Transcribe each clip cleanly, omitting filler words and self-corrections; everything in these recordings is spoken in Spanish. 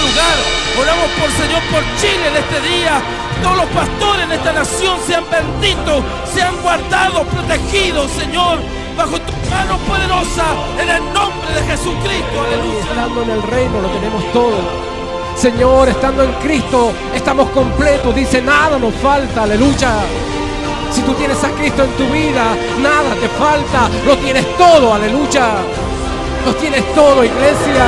lugar. Oramos por Señor, por Chile en este día. Todos los pastores en esta nación sean benditos, sean guardados, protegidos, Señor, bajo tu mano poderosa, en el nombre de Jesucristo. Aleluya. Estando en el reino lo tenemos todo. Señor, estando en Cristo estamos completos. Dice, nada nos falta. Aleluya. Si tú tienes a Cristo en tu vida, nada te falta. Lo tienes todo. Aleluya. Lo tienes todo, iglesia.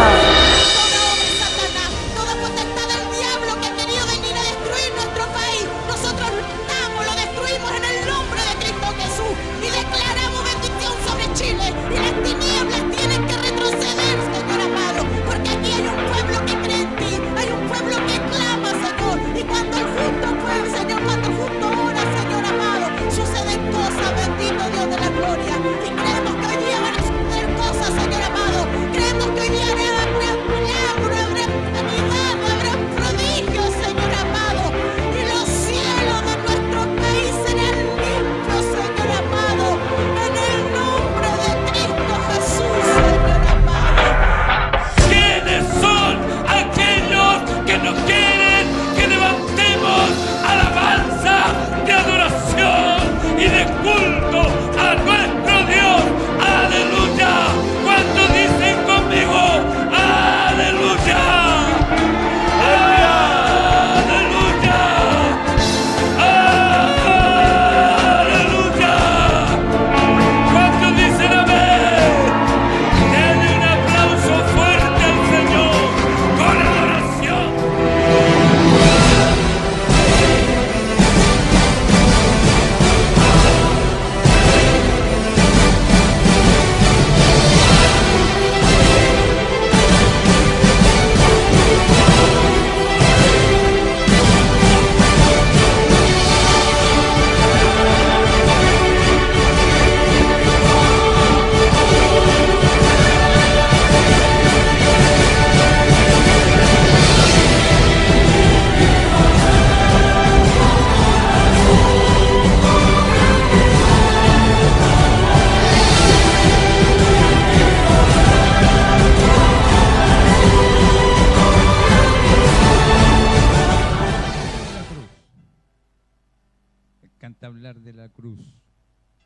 Hablar de la cruz,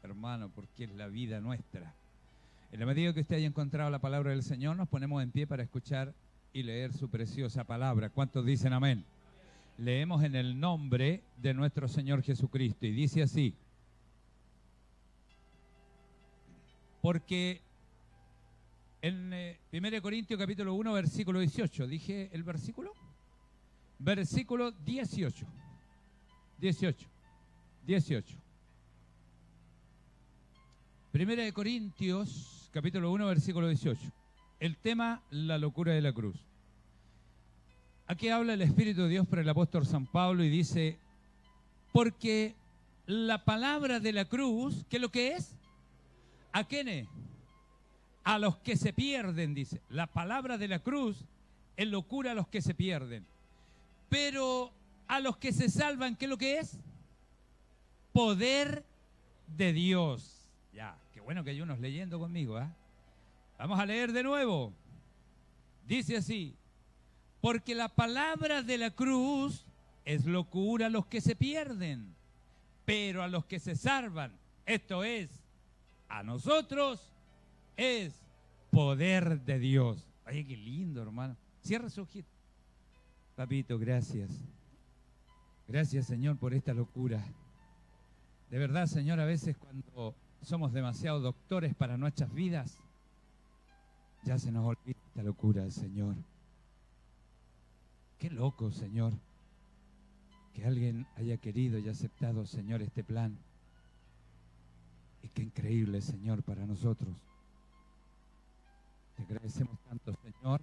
hermano, porque es la vida nuestra. En la medida que usted haya encontrado la palabra del Señor, nos ponemos en pie para escuchar y leer su preciosa palabra. ¿Cuántos dicen amén? Leemos en el nombre de nuestro Señor Jesucristo y dice así: porque en 1 Corintios capítulo 1 versículo 18, ¿dije el versículo? Versículo 18. 1 de Corintios, capítulo 1, versículo 18. El tema, la locura de la cruz. Aquí habla el Espíritu de Dios por el apóstol San Pablo y dice, porque la palabra de la cruz, ¿qué es lo que es? ¿A quiénes? A los que se pierden, dice. La palabra de la cruz es locura a los que se pierden. Pero a los que se salvan, ¿qué es lo que es? Poder de Dios. Ya, qué bueno que hay unos leyendo conmigo, ¿eh? Vamos a leer de nuevo. Dice así: porque la palabra de la cruz es locura a los que se pierden, pero a los que se salvan, esto es, a nosotros, es poder de Dios. Ay, qué lindo, hermano. Cierra su ojito. Papito, gracias. Gracias, Señor, por esta locura. De verdad, Señor, a veces cuando somos demasiado doctores para nuestras vidas, ya se nos olvida esta locura, Señor. Qué loco, Señor, que alguien haya querido y aceptado, Señor, este plan. Y qué increíble, Señor, para nosotros. Te agradecemos tanto, Señor,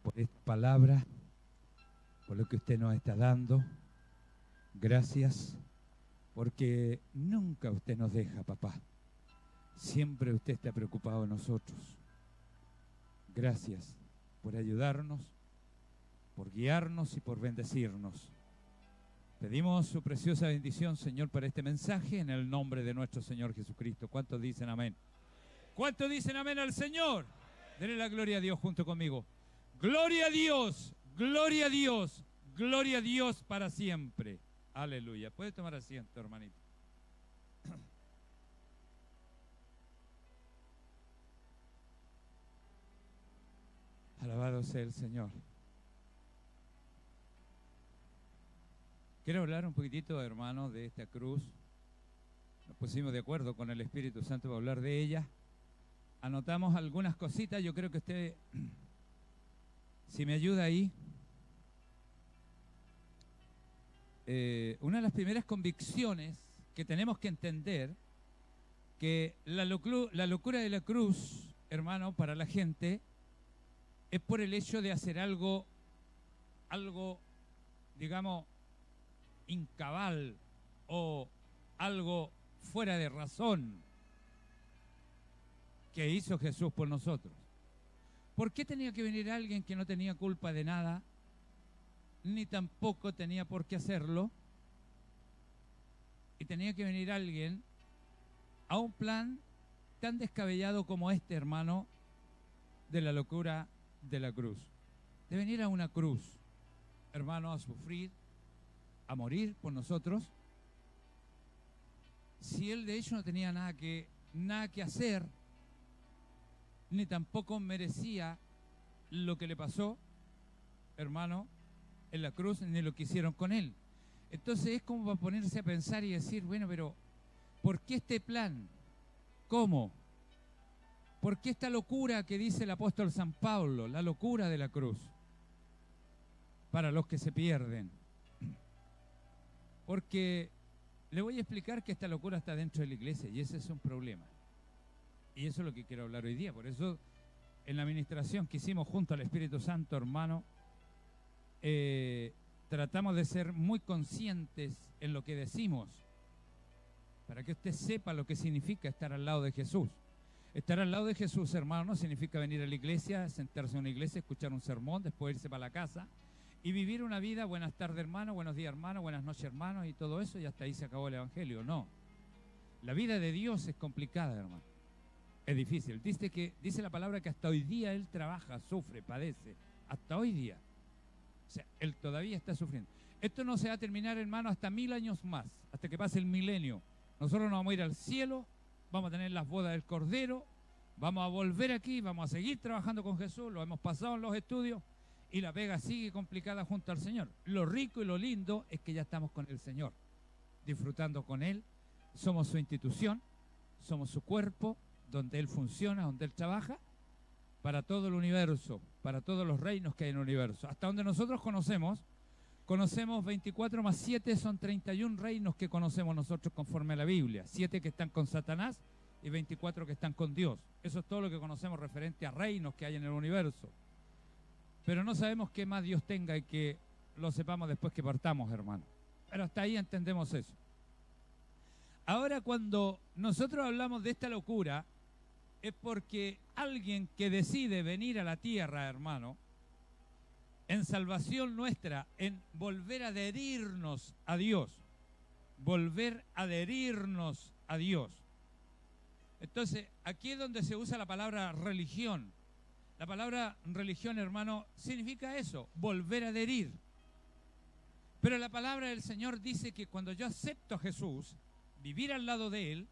por esta palabra, por lo que usted nos está dando. Gracias, porque nunca usted nos deja, papá. Siempre usted está preocupado de nosotros. Gracias por ayudarnos, por guiarnos y por bendecirnos. Pedimos su preciosa bendición, Señor, para este mensaje en el nombre de nuestro Señor Jesucristo. ¿Cuántos dicen amén? ¿Cuántos dicen amén al Señor? Denle la gloria a Dios junto conmigo. Gloria a Dios, Gloria a Dios para siempre. Aleluya. Puede tomar asiento, hermanito. Alabado sea el Señor. Quiero hablar un poquitito, hermanos, de esta cruz. Nos pusimos de acuerdo con el Espíritu Santo para hablar de ella. Anotamos algunas cositas. Yo creo que usted, si me ayuda ahí. Una de las primeras convicciones que tenemos que entender, que la locura de la cruz, hermano, para la gente, es por el hecho de hacer algo, digamos, incabal o algo fuera de razón que hizo Jesús por nosotros. ¿Por qué tenía que venir alguien que no tenía culpa de nada, ni tampoco tenía por qué hacerlo? Y tenía que venir alguien a un plan tan descabellado como este, hermano, de la locura de la cruz. De venir a una cruz, hermano, a sufrir, a morir por nosotros, si él de hecho no tenía nada que hacer, ni tampoco merecía lo que le pasó, hermano, en la cruz, ni lo que hicieron con él. Entonces es como para ponerse a pensar y decir, bueno, pero ¿por qué este plan? ¿Cómo? ¿Por qué esta locura que dice el apóstol San Pablo, la locura de la cruz, para los que se pierden? Porque le voy a explicar que esta locura está dentro de la iglesia y ese es un problema. Y eso es lo que quiero hablar hoy día. Por eso, en la administración que hicimos junto al Espíritu Santo, hermano, tratamos de ser muy conscientes en lo que decimos, para que usted sepa lo que significa estar al lado de Jesús. Estar al lado de Jesús, hermano, no significa venir a la iglesia, sentarse en una iglesia, escuchar un sermón, después irse para la casa y vivir una vida, buenas tardes, hermano, buenos días, hermano, buenas noches, hermano, y todo eso, y hasta ahí se acabó el evangelio. No. La vida de Dios es complicada, hermano. Es difícil. Dice la palabra que hasta hoy día Él trabaja, sufre, padece. Hasta hoy día. O sea, Él todavía está sufriendo. Esto no se va a terminar, hermano, hasta 1000 años más, hasta que pase el milenio. Nosotros nos vamos a ir al cielo, vamos a tener las bodas del Cordero, vamos a volver aquí, vamos a seguir trabajando con Jesús, lo hemos pasado en los estudios y la pega sigue complicada junto al Señor. Lo rico y lo lindo es que ya estamos con el Señor, disfrutando con Él, somos su institución, somos su cuerpo, donde Él funciona, donde Él trabaja, para todo el universo, para todos los reinos que hay en el universo. Hasta donde nosotros conocemos 24 más 7 son 31 reinos que conocemos nosotros conforme a la Biblia. 7 que están con Satanás y 24 que están con Dios. Eso es todo lo que conocemos referente a reinos que hay en el universo. Pero no sabemos qué más Dios tenga y que lo sepamos después que partamos, hermano. Pero hasta ahí entendemos eso. Ahora, cuando nosotros hablamos de esta locura, es porque alguien que decide venir a la tierra, hermano, en salvación nuestra, en volver a adherirnos a Dios, Entonces, aquí es donde se usa la palabra religión. La palabra religión, hermano, significa eso, volver a adherir. Pero la palabra del Señor dice que cuando yo acepto a Jesús, vivir al lado de Él,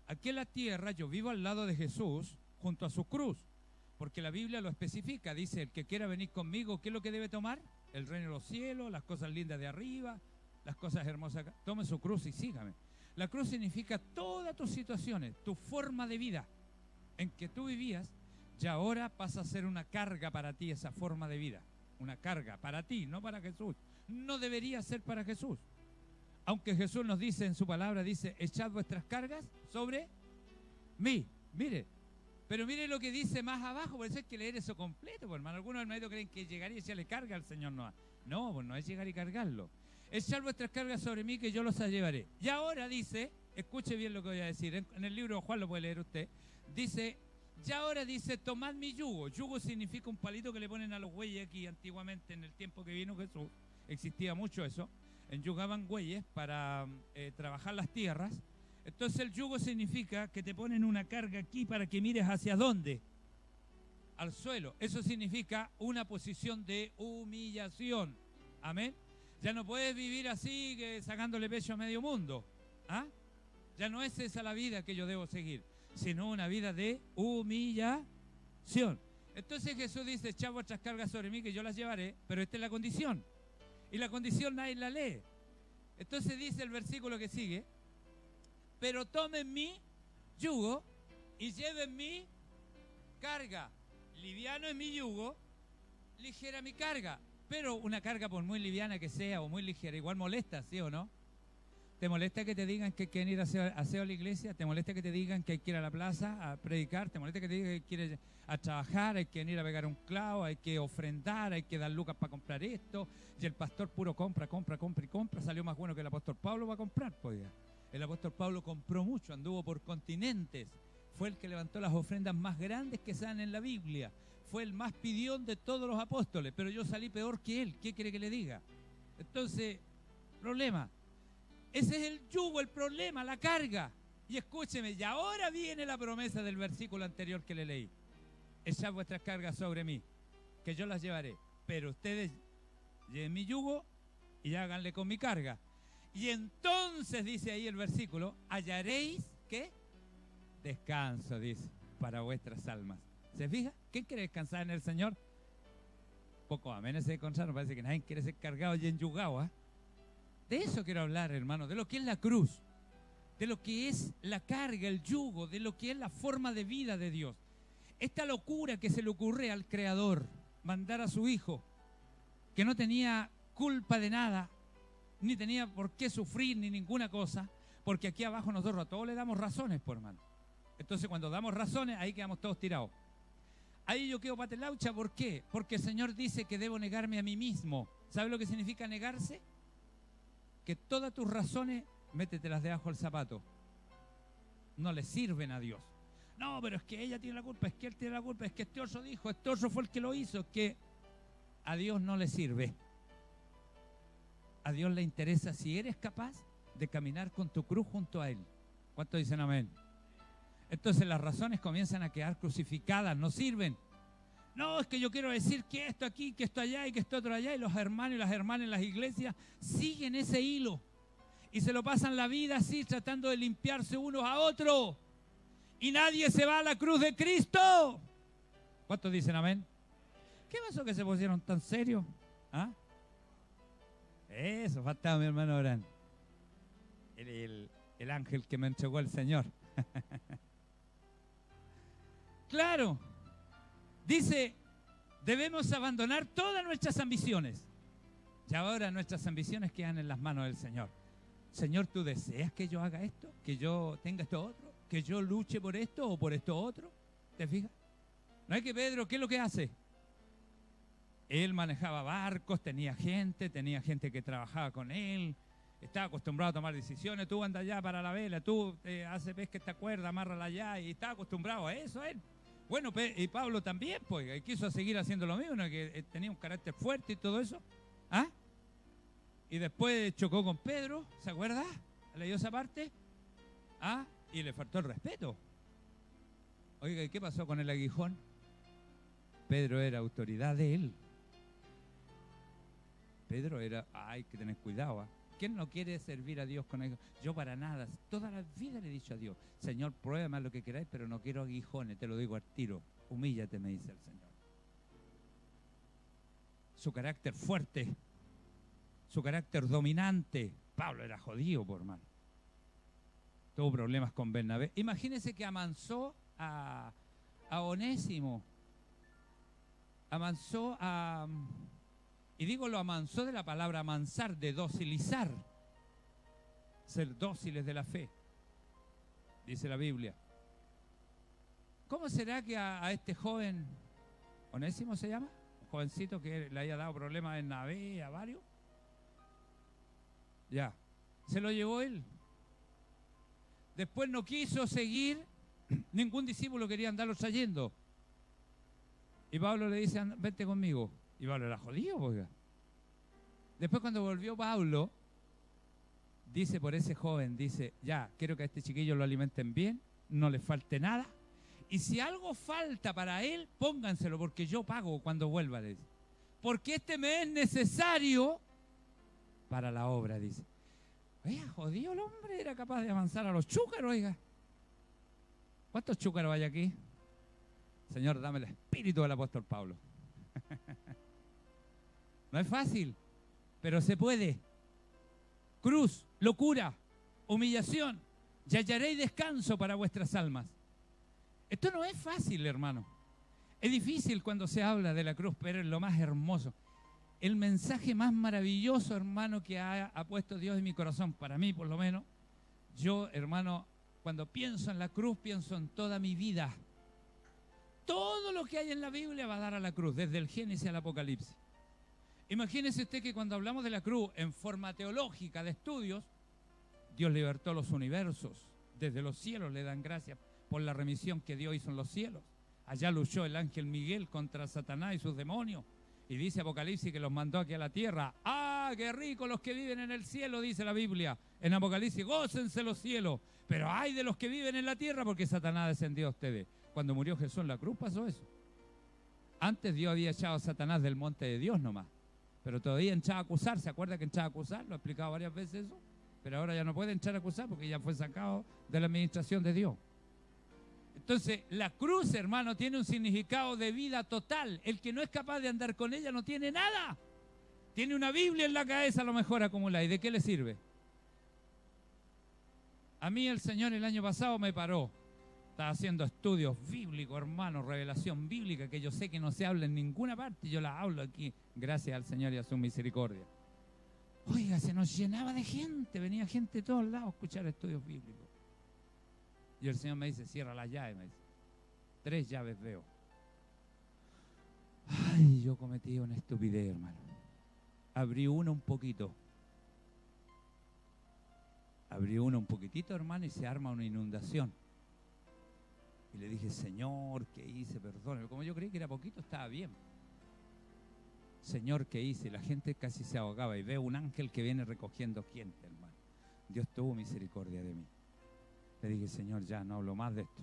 aquí en la tierra yo vivo al lado de Jesús junto a su cruz. Porque la Biblia lo especifica, dice, el que quiera venir conmigo, ¿qué es lo que debe tomar? El reino de los cielos, las cosas lindas de arriba, las cosas hermosas acá. Tome su cruz y sígame. La cruz significa todas tus situaciones, tu forma de vida en que tú vivías, ya ahora pasa a ser una carga para ti esa forma de vida. Una carga para ti, no para Jesús. No debería ser para Jesús. Aunque Jesús nos dice en su palabra, dice, echad vuestras cargas sobre mí. Mire. Pero mire lo que dice más abajo, por eso hay que leer eso completo, pues, hermano. Algunos hermanos creen que llegar y echarle carga al Señor. No, pues no es llegar y cargarlo. Echar vuestras cargas sobre mí que yo los llevaré. Y ahora dice, escuche bien lo que voy a decir, en el libro de Juan lo puede leer usted, dice, ya ahora dice, tomad mi yugo. Yugo significa un palito que le ponen a los bueyes aquí antiguamente, en el tiempo que vino Jesús, existía mucho eso, enyugaban bueyes para trabajar las tierras. Entonces el yugo significa que te ponen una carga aquí para que mires hacia dónde. al suelo. Eso significa una posición de humillación. Amén. Ya no puedes vivir así, sacándole pecho a medio mundo. ¿Ah? Ya no es esa la vida que yo debo seguir, sino una vida de humillación. Entonces Jesús dice, echad vuestras cargas sobre mí que yo las llevaré, pero esta es la condición. Y la condición nadie la lee. Entonces dice el versículo que sigue, pero tomen mi yugo y lleven mi carga. Liviano es mi yugo, ligera mi carga. Pero una carga, por muy liviana que sea o muy ligera, igual molesta, ¿sí o no? ¿Te molesta que te digan que hay que ir a hacer a la iglesia? ¿Te molesta que te digan que hay que ir a la plaza a predicar? ¿Te molesta que te digan que hay que ir a trabajar, hay que ir a pegar un clavo, hay que ofrendar, hay que dar lucas para comprar esto? Y el pastor puro compra, salió más bueno que el apóstol Pablo va a comprar, pues ya. El apóstol Pablo compró mucho, anduvo por continentes. Fue el que levantó las ofrendas más grandes que salen en la Biblia. Fue el más pidión de todos los apóstoles, pero yo salí peor que él. ¿Qué quiere que le diga? Entonces, problema. Ese es el yugo, el problema, la carga. Y escúcheme, y ahora viene la promesa del versículo anterior que le leí. Echad vuestras cargas sobre mí, que yo las llevaré. Pero ustedes lleven mi yugo y háganle con mi carga. Y entonces, dice ahí el versículo, hallaréis, ¿qué? Descanso, dice, para vuestras almas. ¿Se fija? ¿Quién quiere descansar en el Señor? Poco amén ese consejo, parece que nadie quiere ser cargado y enyugado, ¿eh? De eso quiero hablar, hermano, de lo que es la cruz, de lo que es la carga, el yugo, de lo que es la forma de vida de Dios. Esta locura que se le ocurre al Creador, mandar a su Hijo, que no tenía culpa de nada, ni tenía por qué sufrir ni ninguna cosa, porque aquí abajo nosotros a todos le damos razones, por hermano. Entonces cuando damos razones, ahí quedamos todos tirados. Ahí yo quedo patelaucha, ¿por qué? Porque el Señor dice que debo negarme a mí mismo. ¿Sabe lo que significa negarse? Que todas tus razones, métetelas debajo del zapato. No le sirven a Dios. No, pero es que ella tiene la culpa, es que él tiene la culpa, es que este otro dijo, este otro fue el que lo hizo, que a Dios no le sirve. A Dios le interesa si eres capaz de caminar con tu cruz junto a Él. ¿Cuántos dicen amén? Entonces las razones comienzan a quedar crucificadas, no sirven. No, es que yo quiero decir que esto aquí, que esto allá y que esto otro allá, y los hermanos y las hermanas en las iglesias siguen ese hilo y se lo pasan la vida así tratando de limpiarse unos a otros y nadie se va a la cruz de Cristo. ¿Cuántos dicen amén? ¿Qué pasó que se pusieron tan serios? ¿Ah? Eso, faltaba mi hermano Abraham, el ángel que me entregó el Señor. Claro. Dice, debemos abandonar todas nuestras ambiciones. Y ahora nuestras ambiciones quedan en las manos del Señor. Señor, ¿tú deseas que yo haga esto? ¿Que yo tenga esto otro? ¿Que yo luche por esto o por esto otro? ¿Te fijas? No es que Pedro, ¿qué es lo que hace? Él manejaba barcos, tenía gente que trabajaba con él, estaba acostumbrado a tomar decisiones. Tú anda allá para la vela, tú haces pesca esta cuerda, amárrala allá, y estaba acostumbrado a eso él. Bueno, y Pablo también, pues, quiso seguir haciendo lo mismo, ¿no? Que tenía un carácter fuerte y todo eso. ¿Ah? Y después chocó con Pedro, ¿se acuerda? ¿Leyó esa parte? ¿Ah? Y le faltó el respeto. Oiga, ¿y qué pasó con el aguijón? Pedro era autoridad de él. Pedro era, hay que tener cuidado, ¿eh? ¿Quién no quiere servir a Dios con eso? Yo para nada, toda la vida le he dicho a Dios, Señor, pruébame lo que queráis, pero no quiero aguijones, te lo digo al tiro. Humíllate, me dice el Señor. Su carácter fuerte, su carácter dominante. Pablo era jodido, por hermano. Tuvo problemas con Bernabé. Imagínense que amansó a Onésimo. Amansó a... Y digo, lo amansó de la palabra amansar, de docilizar. Ser dóciles de la fe, dice la Biblia. ¿Cómo será que a este joven, Onésimo se llama? Un jovencito que le haya dado problemas en Navé, a varios. Ya, se lo llevó él. Después no quiso seguir, ningún discípulo quería andarlo trayendo. Y Pablo le dice, vente conmigo. Y Pablo era jodido, oiga. Después cuando volvió Pablo, dice por ese joven, dice, ya, quiero que a este chiquillo lo alimenten bien, no le falte nada, Y si algo falta para él, pónganselo, porque yo pago cuando vuelva, le dice. Porque este me es necesario para la obra, dice. Oiga, jodido el hombre, era capaz de avanzar a los chúcaros, oiga. ¿Cuántos chúcaros hay aquí? Señor, dame el espíritu del apóstol Pablo. No es fácil, pero se puede. Cruz, locura, humillación, y hallaréis descanso para vuestras almas. Esto no es fácil, hermano. Es difícil cuando se habla de la cruz, pero es lo más hermoso. El mensaje más maravilloso, hermano, que ha puesto Dios en mi corazón, para mí por lo menos. Yo, hermano, cuando pienso en la cruz, pienso en toda mi vida. Todo lo que hay en la Biblia va a dar a la cruz, desde el Génesis al Apocalipsis. Imagínese usted que cuando hablamos de la cruz en forma teológica de estudios, Dios libertó los universos. Desde los cielos le dan gracias por la remisión que Dios hizo en los cielos. Allá luchó el ángel Miguel contra Satanás y sus demonios. Y dice Apocalipsis que los mandó aquí a la tierra. ¡Ah, qué rico los que viven en el cielo!, dice la Biblia. En Apocalipsis, gócense los cielos. Pero hay de los que viven en la tierra porque Satanás descendió a ustedes. Cuando murió Jesús en la cruz pasó eso. Antes Dios había echado a Satanás del monte de Dios nomás. Pero todavía echaba a acusar. ¿Se acuerda que echaba a acusar? Lo he explicado varias veces eso. Pero ahora ya no puede echar a acusar porque ya fue sacado de la administración de Dios. Entonces, la cruz, hermano, tiene un significado de vida total. El que no es capaz de andar con ella no tiene nada. Tiene una Biblia en la cabeza, a lo mejor acumula. ¿Y de qué le sirve? A mí el Señor el año pasado me paró. Estaba haciendo estudios bíblicos, hermano, revelación bíblica, que yo sé que no se habla en ninguna parte. Y yo la hablo aquí, gracias al Señor y a su misericordia. Oiga, se nos llenaba de gente. Venía gente de todos lados a escuchar estudios bíblicos. Y el Señor me dice, cierra las llaves, me dice. 3 llaves veo. Ay, yo cometí una estupidez, hermano. Abrí una un poquito. Abrí una un poquitito, hermano, y se arma una inundación. Y le dije, Señor, ¿qué hice? Perdóname. Como yo creí que era poquito, estaba bien. Señor, ¿qué hice? La gente casi se ahogaba. Y veo un ángel que viene recogiendo gente, hermano. Dios tuvo misericordia de mí. Le dije, Señor, ya no hablo más de esto.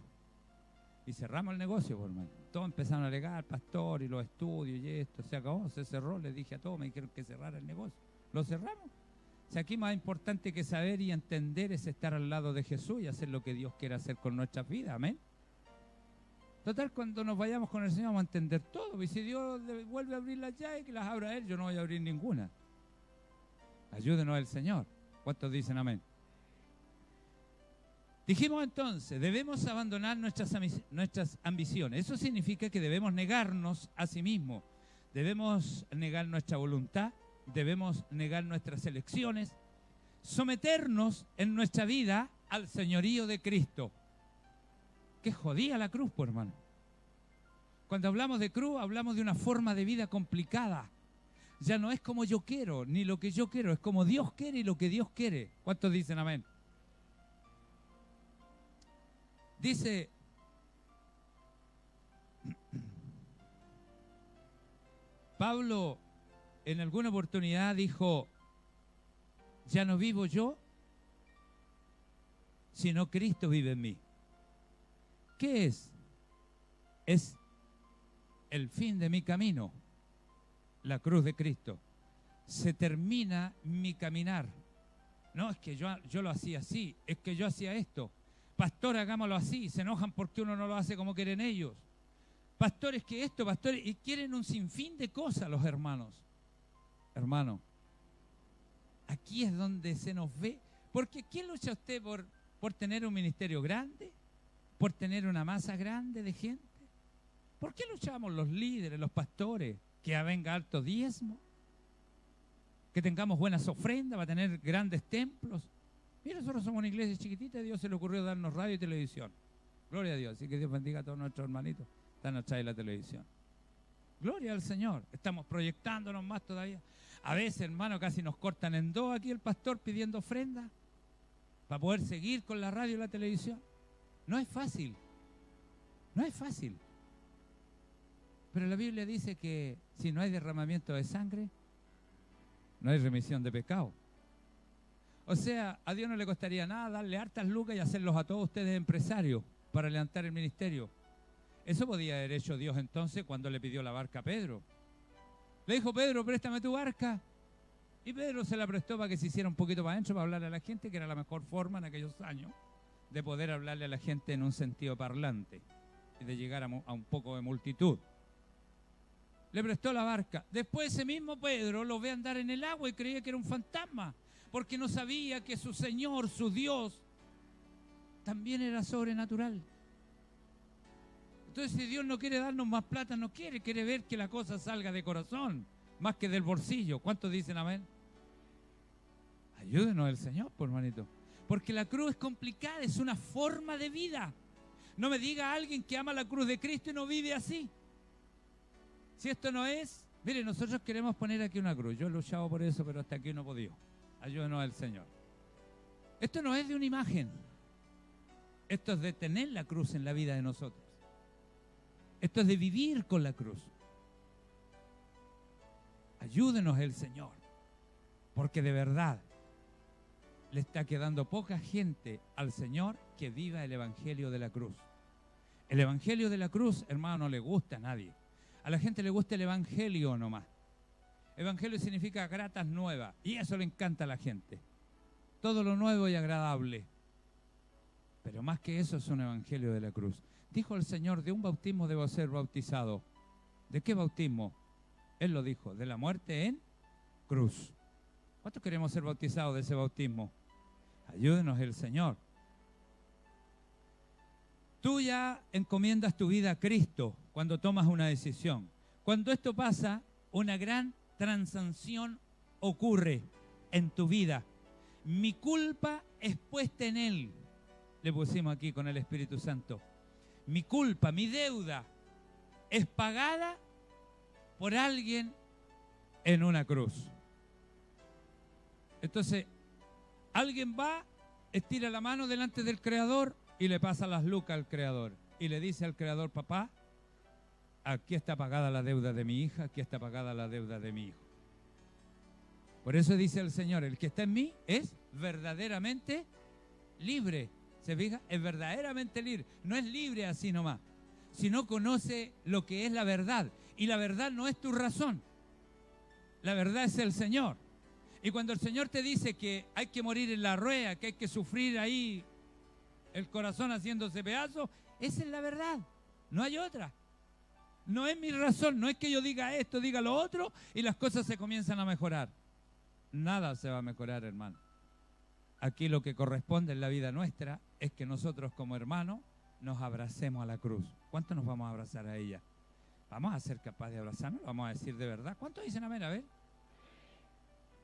Y cerramos el negocio, por hermano. Todos empezaron a alegar, pastor, y los estudios, y esto. Se acabó, se cerró. Les dije a todos, me dijeron que cerrara el negocio. Lo cerramos. O sea, aquí más importante que saber y entender es estar al lado de Jesús y hacer lo que Dios quiere hacer con nuestras vidas. Amén. Total, cuando nos vayamos con el Señor vamos a entender todo. Y si Dios vuelve a abrir las llaves, que las abra Él, yo no voy a abrir ninguna. Ayúdenos el Señor. ¿Cuántos dicen amén? Dijimos entonces, debemos abandonar nuestras ambiciones. Eso significa que debemos negarnos a sí mismos. Debemos negar nuestra voluntad, debemos negar nuestras elecciones, someternos en nuestra vida al señorío de Cristo. Qué jodía la cruz, pues, hermano. Cuando hablamos de cruz, hablamos de una forma de vida complicada. Ya no es como yo quiero, ni lo que yo quiero, es como Dios quiere y lo que Dios quiere. ¿Cuántos dicen amén? Dice, Pablo en alguna oportunidad dijo, ya no vivo yo, sino Cristo vive en mí. ¿Qué es? Es el fin de mi camino, la cruz de Cristo. Se termina mi caminar. No, es que yo lo hacía así, es que yo hacía esto. Pastor, hagámoslo así. Se enojan porque uno no lo hace como quieren ellos. Pastores, que esto, pastores, y quieren un sinfín de cosas los hermanos. Hermano, aquí es donde se nos ve. Porque ¿quién lucha usted por tener un ministerio grande? ¿Por tener una masa grande de gente? ¿Por qué luchamos los líderes, los pastores? Que venga alto diezmo, que tengamos buenas ofrendas para tener grandes templos. Mira, nosotros somos una iglesia chiquitita y a Dios se le ocurrió darnos radio y televisión. Gloria a Dios. Así que Dios bendiga a todos nuestros hermanitos. Están atrás de la televisión. Gloria al Señor. Estamos proyectándonos más todavía. A veces, hermano, casi nos cortan en dos aquí el pastor pidiendo ofrenda para poder seguir con la radio y la televisión. No es fácil. No es fácil. Pero la Biblia dice que si no hay derramamiento de sangre, no hay remisión de pecado. O sea, a Dios no le costaría nada darle hartas lucas y hacerlos a todos ustedes empresarios para levantar el ministerio. Eso podía haber hecho Dios entonces cuando le pidió la barca a Pedro. Le dijo, Pedro, préstame tu barca. Y Pedro se la prestó para que se hiciera un poquito para adentro, para hablarle a la gente, que era la mejor forma en aquellos años de poder hablarle a la gente en un sentido parlante y de llegar a un poco de multitud. Le prestó la barca. Después ese mismo Pedro lo ve andar en el agua y creía que era un fantasma, porque no sabía que su Señor, su Dios, también era sobrenatural. Entonces, si Dios no quiere darnos más plata, no quiere ver que la cosa salga de corazón, más que del bolsillo. ¿Cuántos dicen amén? Ayúdenos el Señor, por hermanito. Porque la cruz es complicada, es una forma de vida. No me diga alguien que ama la cruz de Cristo y no vive así. Si esto no es, mire, nosotros queremos poner aquí una cruz. Yo he luchado por eso, pero hasta aquí no he podido. Ayúdenos el Señor. Esto no es de una imagen. Esto es de tener la cruz en la vida de nosotros. Esto es de vivir con la cruz. Ayúdenos el Señor, porque de verdad le está quedando poca gente al Señor que viva el Evangelio de la cruz. El Evangelio de la cruz, hermano, no le gusta a nadie. A la gente le gusta el Evangelio nomás. Evangelio significa gratas nuevas, y eso le encanta a la gente. Todo lo nuevo y agradable. Pero más que eso es un Evangelio de la cruz. Dijo el Señor, de un bautismo debo ser bautizado. ¿De qué bautismo? Él lo dijo, de la muerte en cruz. ¿Cuántos queremos ser bautizados de ese bautismo? Ayúdenos el Señor. Tú ya encomiendas tu vida a Cristo cuando tomas una decisión. Cuando esto pasa, una gran transacción ocurre en tu vida. Mi culpa es puesta en Él. Le pusimos aquí con el Espíritu Santo. Mi culpa, mi deuda es pagada por alguien en una cruz. Entonces, alguien va, estira la mano delante del Creador y le pasa las lucas al Creador. Y le dice al Creador, papá, aquí está pagada la deuda de mi hija, aquí está pagada la deuda de mi hijo. Por eso dice el Señor, el que está en mí es verdaderamente libre. ¿Se fija? Es verdaderamente libre. No es libre así nomás, sino conoce lo que es la verdad. Y la verdad no es tu razón. La verdad es el Señor. Y cuando el Señor te dice que hay que morir en la rueda, que hay que sufrir ahí el corazón haciéndose pedazos, esa es la verdad. No hay otra. No es mi razón. No es que yo diga esto, diga lo otro y las cosas se comienzan a mejorar. Nada se va a mejorar, hermano. Aquí lo que corresponde en la vida nuestra es que nosotros como hermanos nos abracemos a la cruz. ¿Cuánto nos vamos a abrazar a ella? ¿Vamos a ser capaces de abrazarnos? ¿Vamos a decir de verdad? ¿Cuántos dicen amén? A ver.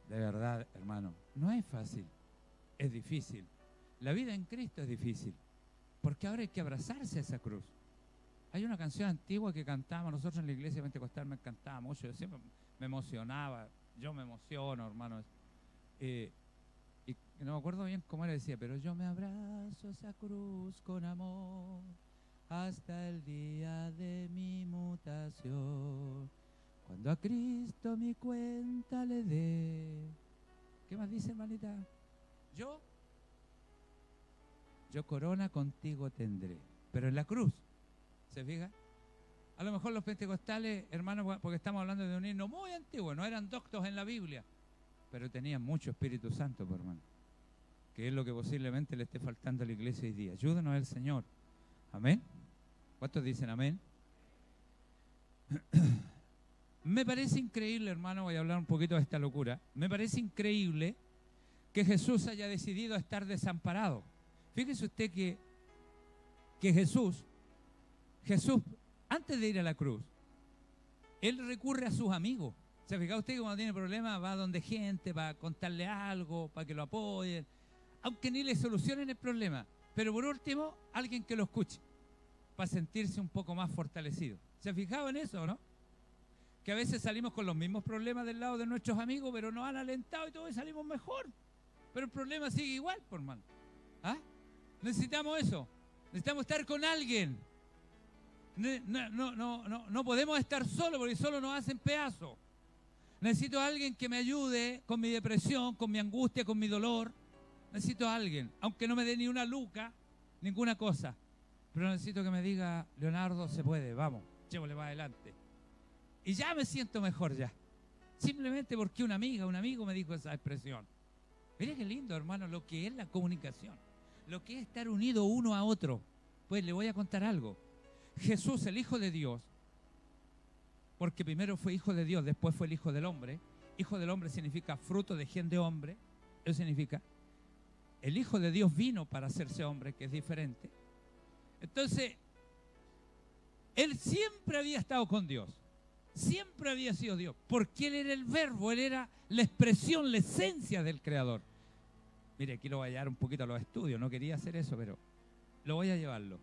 De verdad, hermano, no es fácil, es difícil. La vida en Cristo es difícil, porque ahora hay que abrazarse a esa cruz. Hay una canción antigua que cantábamos nosotros en la iglesia pentecostal, me encantaba mucho, yo siempre me emocionaba, yo me emociono, hermano. Y no me acuerdo bien cómo era, decía, pero yo me abrazo a esa cruz con amor hasta el día de mi mutación, cuando a Cristo mi cuenta le dé. ¿Qué más dice, hermanita? Yo corona contigo tendré, pero en la cruz, ¿se fija? A lo mejor los pentecostales, hermanos, porque estamos hablando de un himno muy antiguo, no eran doctos en la Biblia, pero tenían mucho Espíritu Santo, por hermano, que es lo que posiblemente le esté faltando a la iglesia hoy día. Ayúdanos el Señor. Amén. ¿Cuántos dicen amén? Me parece increíble, hermano, voy a hablar un poquito de esta locura. Me parece increíble que Jesús haya decidido estar desamparado. Fíjese usted que Jesús, antes de ir a la cruz, Él recurre a sus amigos. ¿Se fija usted que cuando tiene problemas va donde gente para contarle algo, para que lo apoyen? Aunque ni le solucionen el problema. Pero por último, alguien que lo escuche, para sentirse un poco más fortalecido. ¿Se ha fijado en eso o no? Que a veces salimos con los mismos problemas del lado de nuestros amigos, pero nos han alentado y todos salimos mejor. Pero el problema sigue igual, por hermano. ¿Ah? Necesitamos eso. Necesitamos estar con alguien. No podemos estar solos porque solo nos hacen pedazos. Necesito a alguien que me ayude con mi depresión, con mi angustia, con mi dolor. Necesito a alguien, aunque no me dé ni una luca, ninguna cosa. pero necesito que me diga, Leonardo, se puede, vamos, llévole para adelante. Y ya me siento mejor ya. Simplemente porque una amiga, un amigo me dijo esa expresión. Mire qué lindo, hermano, lo que es la comunicación, lo que es estar unido uno a otro. Pues le voy a contar algo. Jesús, el Hijo de Dios, porque primero fue Hijo de Dios, después fue el Hijo del Hombre. Hijo del Hombre significa fruto de gen de hombre. Eso significa, el Hijo de Dios vino para hacerse hombre, que es diferente. Entonces, Él siempre había estado con Dios. Siempre había sido Dios. Porque Él era el verbo, Él era la expresión, la esencia del Creador. Mire, aquí lo voy a llevar un poquito a los estudios. No quería hacer eso, pero lo voy a llevarlo.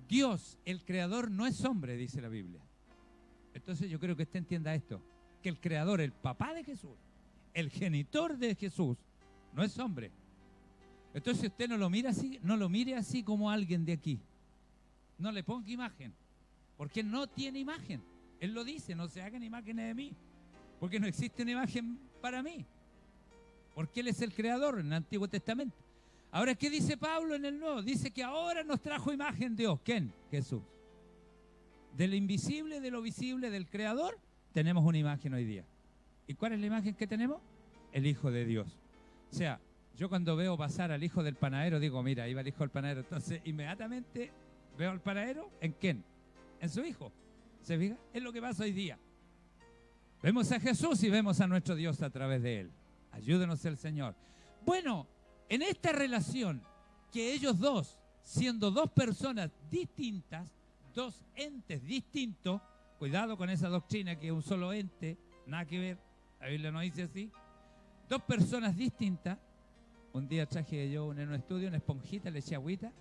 Dios, el Creador, no es hombre, dice la Biblia. Entonces yo creo que usted entienda esto. Que el Creador, el papá de Jesús, el genitor de Jesús, no es hombre. Entonces usted no lo mira así, no lo mire así como alguien de aquí. No le ponga imagen, porque Él no tiene imagen. Él lo dice, no se hagan imágenes de mí, porque no existe una imagen para mí. Porque Él es el Creador en el Antiguo Testamento. Ahora, ¿qué dice Pablo en el Nuevo? Dice que ahora nos trajo imagen Dios. ¿Quién? Jesús. De lo invisible, de lo visible, del Creador, tenemos una imagen hoy día. ¿Y cuál es la imagen que tenemos? El Hijo de Dios. O sea, yo cuando veo pasar al hijo del panadero, digo, mira, ahí va el hijo del panadero. Entonces, inmediatamente veo al panadero, ¿en quién? En su hijo. ¿Se fija? Es lo que pasa hoy día. Vemos a Jesús y vemos a nuestro Dios a través de Él. Ayúdenos el Señor. Bueno, en esta relación que ellos dos, siendo dos personas distintas, dos entes distintos, cuidado con esa doctrina que es un solo ente, nada que ver, la Biblia no dice así, dos personas distintas. Un día traje yo en un estudio una esponjita, le eché agüita,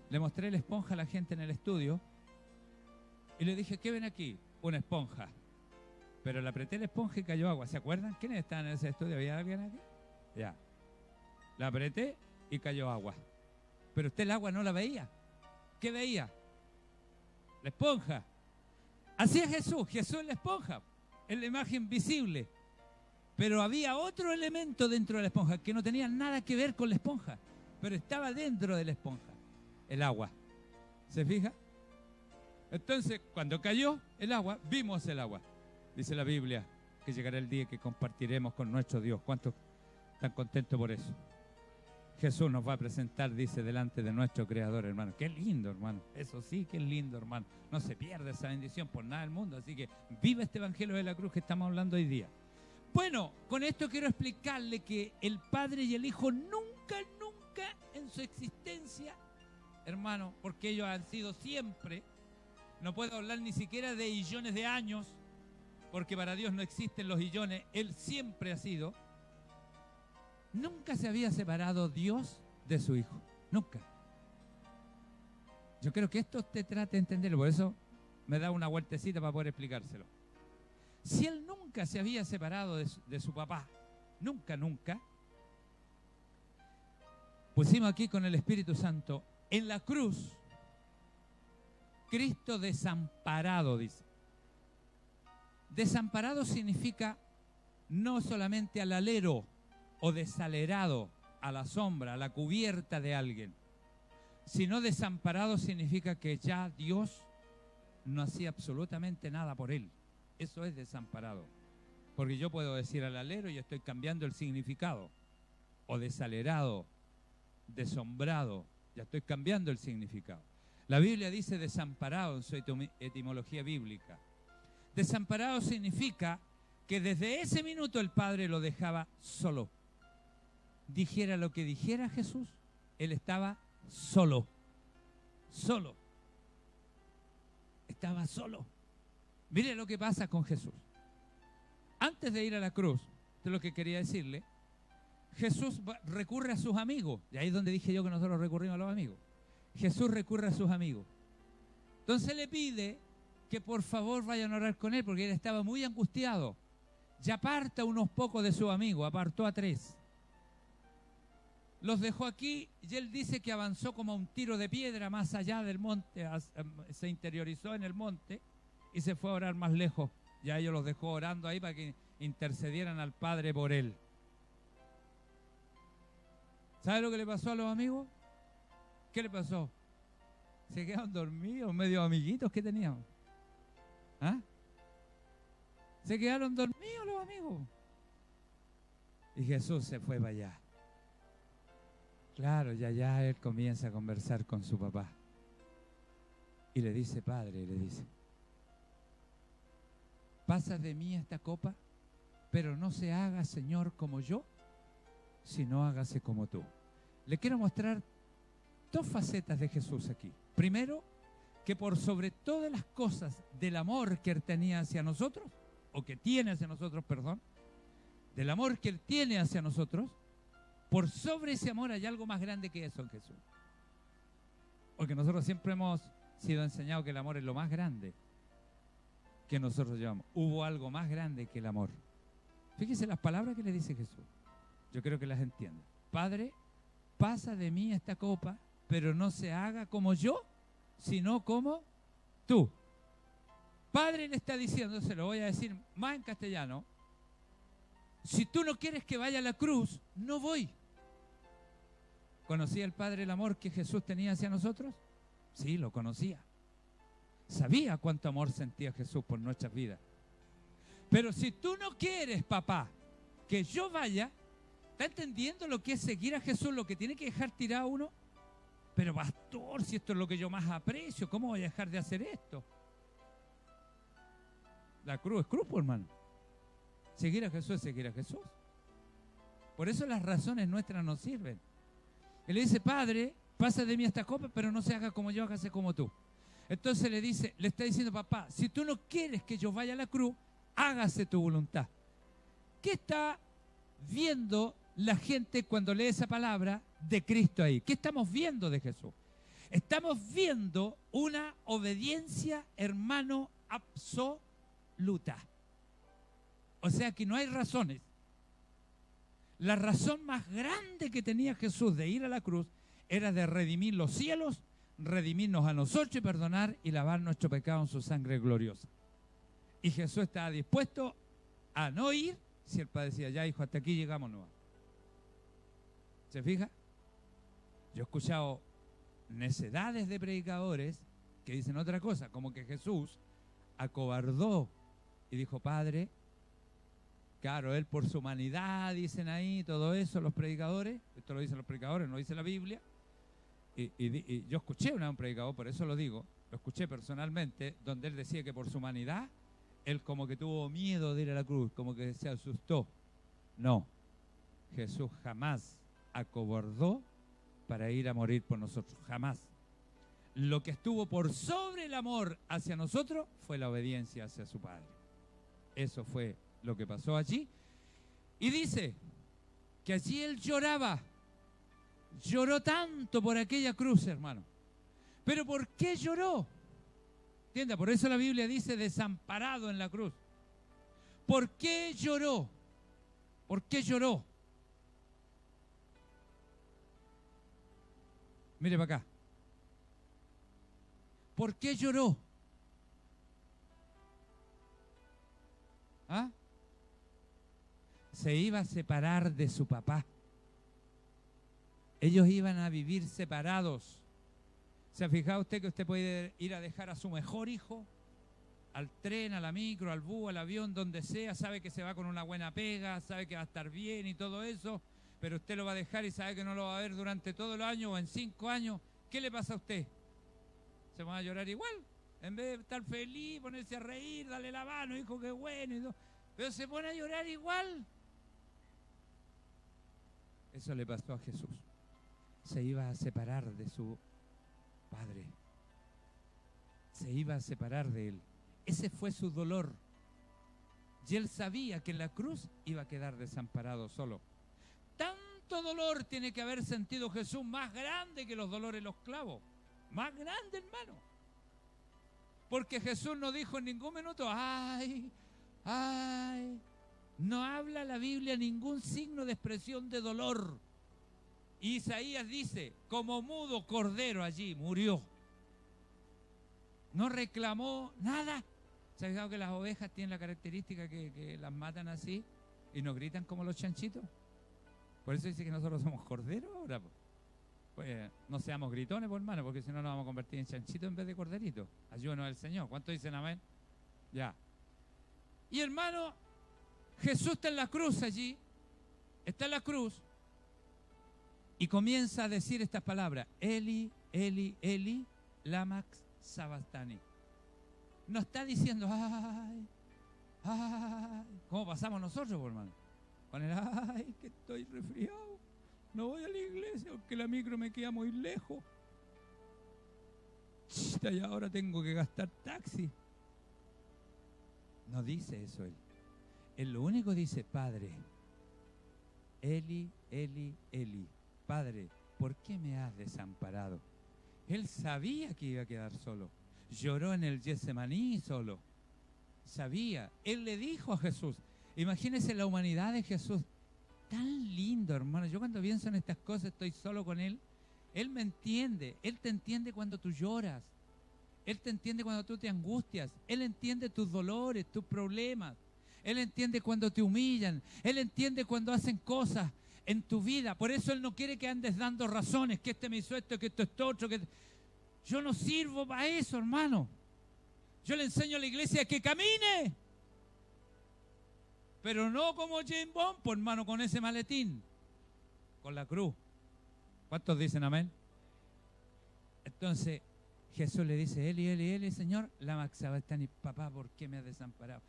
le mostré la esponja a la gente en el estudio y le dije, ¿qué ven aquí? Una esponja. Pero le apreté la esponja y cayó agua. ¿Se acuerdan? ¿Quiénes estaban en ese estudio? ¿Había alguien aquí? Ya. La apreté y cayó agua. Pero usted el agua no la veía. ¿Qué veía? La esponja. Así es Jesús. Jesús es la esponja. Es la imagen visible. Pero había otro elemento dentro de la esponja que no tenía nada que ver con la esponja. Pero estaba dentro de la esponja. El agua. ¿Se fija? Entonces, cuando cayó el agua, vimos el agua. Dice la Biblia que llegará el día que compartiremos con nuestro Dios. ¿Cuántos están contentos por eso? Jesús nos va a presentar, dice, delante de nuestro Creador, hermano. Qué lindo, hermano. Eso sí que es lindo, hermano. No se pierde esa bendición por nada del mundo. Así que viva este Evangelio de la Cruz que estamos hablando hoy día. Bueno, con esto quiero explicarle que el Padre y el Hijo nunca en su existencia, hermano, porque ellos han sido siempre, no puedo hablar ni siquiera de billones de años, porque para Dios no existen los billones, Él siempre ha sido. Nunca se había separado Dios de su Hijo. Nunca. Yo creo que esto usted trate de entenderlo, por eso me da una vueltecita para poder explicárselo. Si Él nunca se había separado de su papá, nunca, pusimos aquí con el Espíritu Santo, en la cruz, Cristo desamparado, dice. Desamparado significa no solamente al alero o desalerado, a la sombra, a la cubierta de alguien, sino desamparado significa que ya Dios no hacía absolutamente nada por él. Eso es desamparado. Porque yo puedo decir al alero y estoy cambiando el significado. O desalerado, desombrado, ya estoy cambiando el significado. La Biblia dice desamparado en su etimología bíblica. Desamparado significa que desde ese minuto el Padre lo dejaba solo. Dijera lo que dijera Jesús, Él estaba solo. Solo. Estaba solo. Mire lo que pasa con Jesús. Antes de ir a la cruz, esto es lo que quería decirle, Jesús recurre a sus amigos. Y ahí es donde dije yo que nosotros recurrimos a los amigos. Jesús recurre a sus amigos. Entonces le pide que por favor vayan a orar con él, porque él estaba muy angustiado. Ya aparta unos pocos de sus amigos, apartó a 3. Los dejó aquí y él dice que avanzó como a un tiro de piedra más allá del monte, se interiorizó en el monte y se fue a orar más lejos. Ya ellos los dejó orando ahí para que intercedieran al Padre por él. ¿Sabe lo que le pasó a los amigos? ¿Qué le pasó? Se quedaron dormidos, medio amiguitos que teníamos. ¿Ah? Se quedaron dormidos los amigos. Y Jesús se fue para allá. Claro, ya él comienza a conversar con su papá. Y le dice, Padre, le dice, pasa de mí esta copa, pero no se haga, Señor, como yo, sino hágase como tú. Le quiero mostrar dos facetas de Jesús aquí. Primero, que por sobre todas las cosas del amor que Él tenía hacia nosotros, o que tiene hacia nosotros, perdón, del amor que Él tiene hacia nosotros, por sobre ese amor hay algo más grande que eso en Jesús. Porque nosotros siempre hemos sido enseñados que el amor es lo más grande que nosotros llevamos. Hubo algo más grande que el amor. Fíjese las palabras que le dice Jesús. Yo creo que las entienda. Padre, pasa de mí esta copa, pero no se haga como yo, sino como tú. Padre le está diciendo, se lo voy a decir más en castellano, si tú no quieres que vaya a la cruz, no voy. ¿Conocía el Padre el amor que Jesús tenía hacia nosotros? Sí, lo conocía. Sabía cuánto amor sentía Jesús por nuestras vidas. Pero si tú no quieres, papá, que yo vaya, ¿está entendiendo lo que es seguir a Jesús, lo que tiene que dejar tirado a uno? Pero pastor, si esto es lo que yo más aprecio, ¿cómo voy a dejar de hacer esto? La cruz es cruz, hermano. Seguir a Jesús es seguir a Jesús. Por eso las razones nuestras nos sirven. Él le dice, Padre, pasa de mí esta copa, pero no se haga como yo, hágase como tú. Entonces le está diciendo, papá, si tú no quieres que yo vaya a la cruz, hágase tu voluntad. ¿Qué está viendo la gente cuando lee esa palabra de Cristo ahí? ¿Qué estamos viendo de Jesús? Estamos viendo una obediencia, hermano, absoluta. O sea que no hay razones. La razón más grande que tenía Jesús de ir a la cruz era de redimir los cielos, redimirnos a nosotros y perdonar y lavar nuestro pecado en su sangre gloriosa. Y Jesús estaba dispuesto a no ir si el Padre decía, ya hijo, hasta aquí llegamos nomás. ¿Se fija? Yo he escuchado necedades de predicadores que dicen otra cosa, como que Jesús acobardó y dijo, Padre, claro, Él por su humanidad, dicen ahí, todo eso los predicadores, esto lo dicen los predicadores, no lo dice la Biblia, y yo escuché un predicador, por eso lo digo, lo escuché personalmente, donde él decía que por su humanidad, él como que tuvo miedo de ir a la cruz, como que se asustó. No, Jesús jamás acobardó para ir a morir por nosotros, jamás. Lo que estuvo por sobre el amor hacia nosotros fue la obediencia hacia su Padre. Eso fue lo que pasó allí. Y dice que allí él lloraba. Lloró tanto por aquella cruz, hermano. ¿Pero por qué lloró? Entienda, por eso la Biblia dice desamparado en la cruz. ¿Por qué lloró? ¿Por qué lloró? Mire para acá. ¿Por qué lloró? ¿Ah? Se iba a separar de su papá. Ellos iban a vivir separados. ¿Se ha fijado usted que usted puede ir a dejar a su mejor hijo al tren, a la micro, al bus, al avión, donde sea? Sabe que se va con una buena pega, sabe que va a estar bien y todo eso, pero usted lo va a dejar y sabe que no lo va a ver durante todo el año o en 5 años. ¿Qué le pasa a usted? ¿Se va a llorar igual? En vez de estar feliz, ponerse a reír, darle la mano, hijo, qué bueno y todo, pero se pone a llorar igual. Eso le pasó a Jesús. Se iba a separar de su Padre. Se iba a separar de Él. Ese fue su dolor. Y Él sabía que en la cruz iba a quedar desamparado solo. Tanto dolor tiene que haber sentido Jesús, más grande que los dolores de los clavos. Más grande, hermano. Porque Jesús no dijo en ningún minuto, ay, ay. No habla la Biblia ningún signo de expresión de dolor. Isaías dice, como mudo cordero allí murió. No reclamó nada. ¿Se ha fijado que las ovejas tienen la característica que las matan así y no gritan como los chanchitos? Por eso dice que nosotros somos corderos ahora. Pues no seamos gritones, pues, hermano, porque si no nos vamos a convertir en chanchito en vez de corderito. Ayúdanos al Señor. ¿Cuántos dicen amén? Ya. Y hermano, Jesús está en la cruz allí, está en la cruz, y comienza a decir estas palabras: Eli, Eli, Eli, lama sabachthani. No está diciendo, ay, ay, ¿cómo pasamos nosotros, por hermano? Con el, ay, que estoy resfriado, no voy a la iglesia porque la micro me queda muy lejos. Chita, y ahora tengo que gastar taxi. No dice eso él. Él lo único dice: Padre, Eli, Eli, Eli, Padre, ¿por qué me has desamparado? Él sabía que iba a quedar solo. Lloró en el Getsemaní solo. Sabía. Él le dijo a Jesús. Imagínense la humanidad de Jesús. Tan lindo, hermano. Yo cuando pienso en estas cosas, estoy solo con Él. Él me entiende. Él te entiende cuando tú lloras. Él te entiende cuando tú te angustias. Él entiende tus dolores, tus problemas. Él entiende cuando te humillan. Él entiende cuando hacen cosas en tu vida. Por eso Él no quiere que andes dando razones, que este me hizo esto, que esto es otro. Que... Yo no sirvo para eso, hermano. Yo le enseño a la iglesia que camine. Pero no como James Bond, pues, hermano, con ese maletín. Con la cruz. ¿Cuántos dicen amén? Entonces, Jesús le dice: Eli, Eli, Eli, Señor, lama sabachthani, papá, ¿por qué me has desamparado?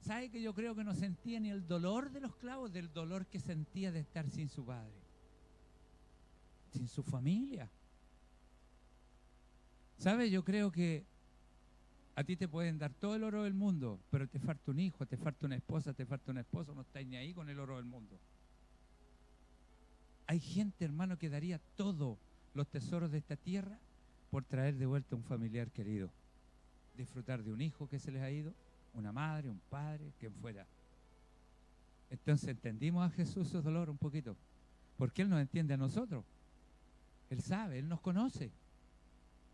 ¿Sabe que yo creo que no sentía ni el dolor de los clavos, del dolor que sentía de estar sin su padre? Sin su familia. ¿Sabe? Yo creo que a ti te pueden dar todo el oro del mundo, pero te falta un hijo, te falta una esposa, te falta un esposo, no estás ni ahí con el oro del mundo. Hay gente, hermano, que daría todos los tesoros de esta tierra por traer de vuelta a un familiar querido. Disfrutar de un hijo que se les ha ido, una madre, un padre, quien fuera. Entonces entendimos a Jesús su dolor un poquito, porque Él nos entiende a nosotros. Él sabe, Él nos conoce.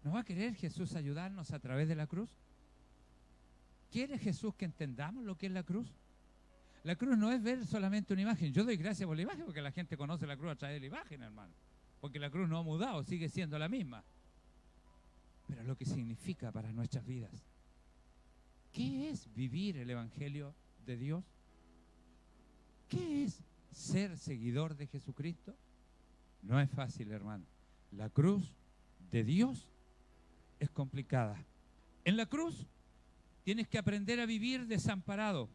¿No va a querer Jesús ayudarnos a través de la cruz? ¿Quiere Jesús que entendamos lo que es la cruz? La cruz no es ver solamente una imagen. Yo doy gracias por la imagen porque la gente conoce la cruz a través de la imagen, hermano. Porque la cruz no ha mudado, sigue siendo la misma. Pero lo que significa para nuestras vidas. ¿Qué es vivir el Evangelio de Dios? ¿Qué es ser seguidor de Jesucristo? No es fácil, hermano. La cruz de Dios es complicada. En la cruz tienes que aprender a vivir desamparado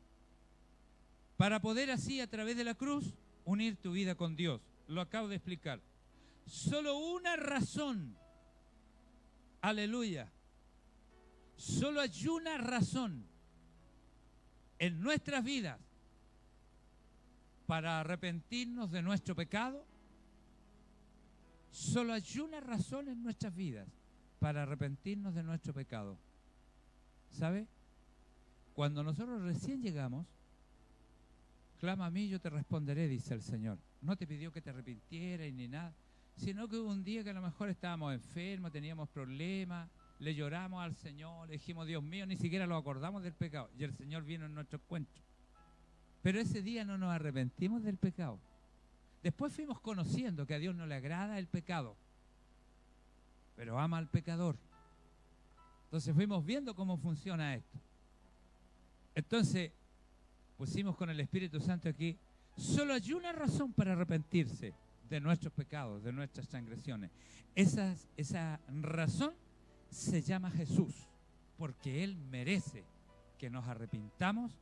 para poder así, a través de la cruz, unir tu vida con Dios. Lo acabo de explicar. Solo una razón. Aleluya. Solo hay una razón en nuestras vidas para arrepentirnos de nuestro pecado. Solo hay una razón en nuestras vidas para arrepentirnos de nuestro pecado. ¿Sabe? Cuando nosotros recién llegamos, clama a mí, yo te responderé, dice el Señor. No te pidió que te arrepintieras ni nada, sino que hubo un día que a lo mejor estábamos enfermos, teníamos problemas, le lloramos al Señor, le dijimos: Dios mío, ni siquiera lo acordamos del pecado. Y el Señor vino en nuestro encuentro. Pero ese día no nos arrepentimos del pecado. Después fuimos conociendo que a Dios no le agrada el pecado, pero ama al pecador. Entonces fuimos viendo cómo funciona esto. Entonces pusimos con el Espíritu Santo aquí: solo hay una razón para arrepentirse de nuestros pecados, de nuestras transgresiones. Esa razón se llama Jesús, porque Él merece que nos arrepintamos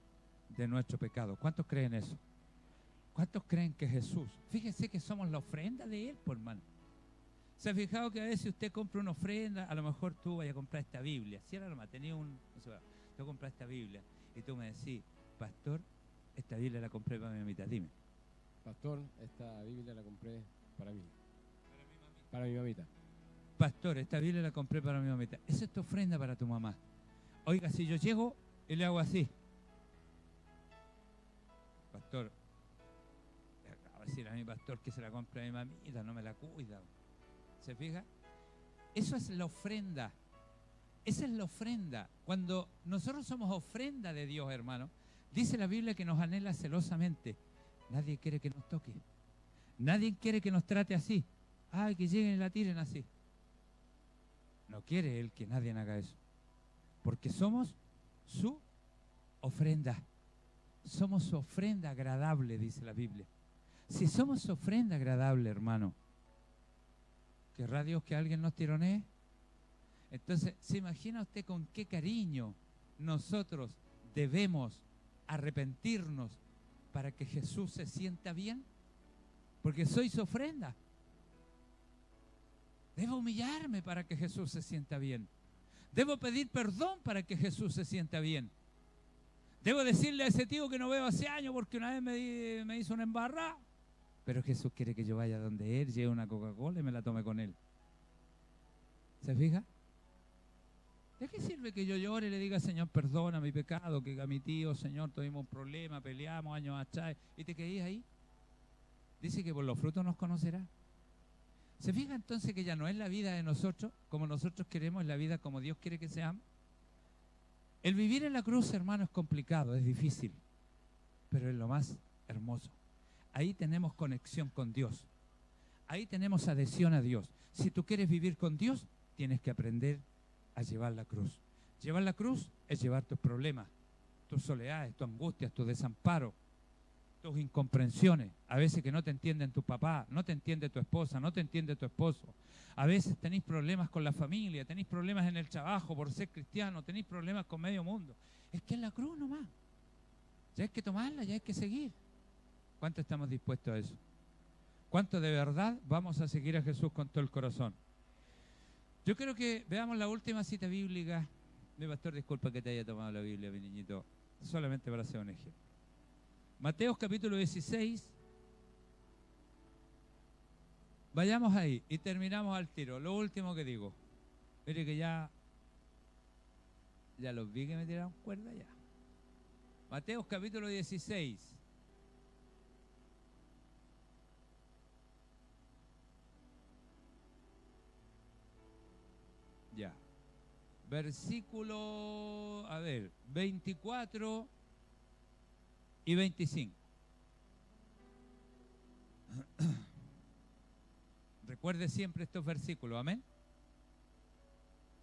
de nuestro pecado. ¿Cuántos creen eso? ¿Cuántos creen que Jesús? Fíjese que somos la ofrenda de Él, por hermano. ¿Se ha fijado que a veces usted compra una ofrenda? A lo mejor tú vayas a comprar esta Biblia. Si ahora nomás tenía yo compré esta Biblia y tú me decís: pastor, esta Biblia la compré para mi mamita. Dime. Pastor, esta Biblia la compré para mí. Para mi mamita. Pastor, esta Biblia la compré para mi mamita. Esa es tu ofrenda para tu mamá. Oiga, si yo llego y le hago así: pastor, le acabo de decir a mi pastor que se la compre a mi mamita, no me la cuida. ¿Se fija? Eso es la ofrenda. Esa es la ofrenda. Cuando nosotros somos ofrenda de Dios, hermano, dice la Biblia que nos anhela celosamente. Nadie quiere que nos toque. Nadie quiere que nos trate así. Ay, que lleguen y la tiren así. No quiere Él que nadie haga eso. Porque somos su ofrenda. Somos su ofrenda agradable, dice la Biblia. Si somos su ofrenda agradable, hermano, ¿querrá Dios que alguien nos tironee? Entonces, ¿se imagina usted con qué cariño nosotros debemos arrepentirnos para que Jesús se sienta bien? Porque soy su ofrenda. Debo humillarme para que Jesús se sienta bien. Debo pedir perdón para que Jesús se sienta bien. Debo decirle a ese tío que no veo hace años porque una vez me hizo una embarrada. Pero Jesús quiere que yo vaya donde Él, lleve una Coca-Cola y me la tome con Él. ¿Se fija? ¿De qué sirve que yo llore y le diga, Señor, perdona mi pecado, que a mi tío, Señor, tuvimos un problema, peleamos años atrás, y te quedís ahí? Dice que por los frutos nos conocerá. ¿Se fija entonces que ya no es la vida de nosotros, como nosotros queremos, es la vida como Dios quiere que seamos? El vivir en la cruz, hermano, es complicado, es difícil, pero es lo más hermoso. Ahí tenemos conexión con Dios. Ahí tenemos adhesión a Dios. Si tú quieres vivir con Dios, tienes que aprender a llevar la cruz. Llevar la cruz es llevar tus problemas, tus soledades, tus angustias, tu desamparo, tus incomprensiones. A veces que no te entienden tu papá, no te entiende tu esposa, no te entiende tu esposo. A veces tenéis problemas con la familia, tenéis problemas en el trabajo por ser cristiano, tenéis problemas con medio mundo. Es que es la cruz nomás. Ya hay que tomarla, ya hay que seguir. ¿Cuánto estamos dispuestos a eso? ¿Cuánto de verdad vamos a seguir a Jesús con todo el corazón? Yo creo que veamos la última cita bíblica. Mi pastor, disculpa que te haya tomado la Biblia, mi niñito, solamente para hacer un ejemplo. Mateo capítulo 16. Vayamos ahí y terminamos al tiro. Lo último que digo. Mire que ya los vi que me tiraron cuerda ya. Mateo capítulo 16. Ya. Versículo, 24 y 25. Recuerde siempre estos versículos, amén.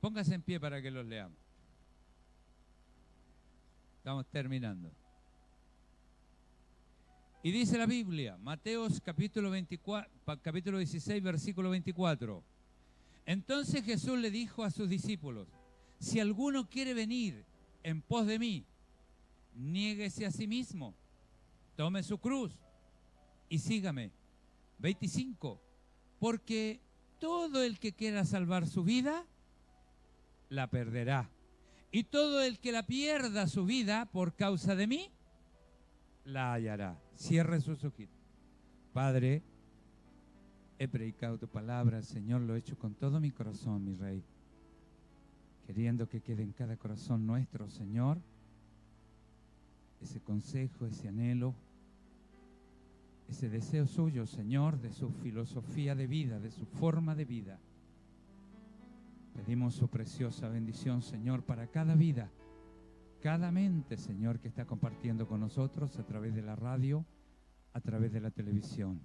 Póngase en pie para que los leamos. Estamos terminando. Y dice la Biblia, Mateos capítulo 16, versículo 24. Entonces Jesús le dijo a sus discípulos, si alguno quiere venir en pos de mí, niéguese a sí mismo, tome su cruz y sígame. 25. Porque todo el que quiera salvar su vida, la perderá. Y todo el que la pierda su vida por causa de mí, la hallará. Cierre sus ojitos. Padre, he predicado tu palabra, Señor, lo he hecho con todo mi corazón, mi Rey. Queriendo que quede en cada corazón nuestro, Señor, ese consejo, ese anhelo, ese deseo suyo, Señor, de su filosofía de vida, de su forma de vida. Pedimos su preciosa bendición, Señor, para cada vida, cada mente, Señor, que está compartiendo con nosotros a través de la radio, a través de la televisión.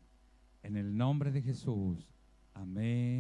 En el nombre de Jesús. Amén.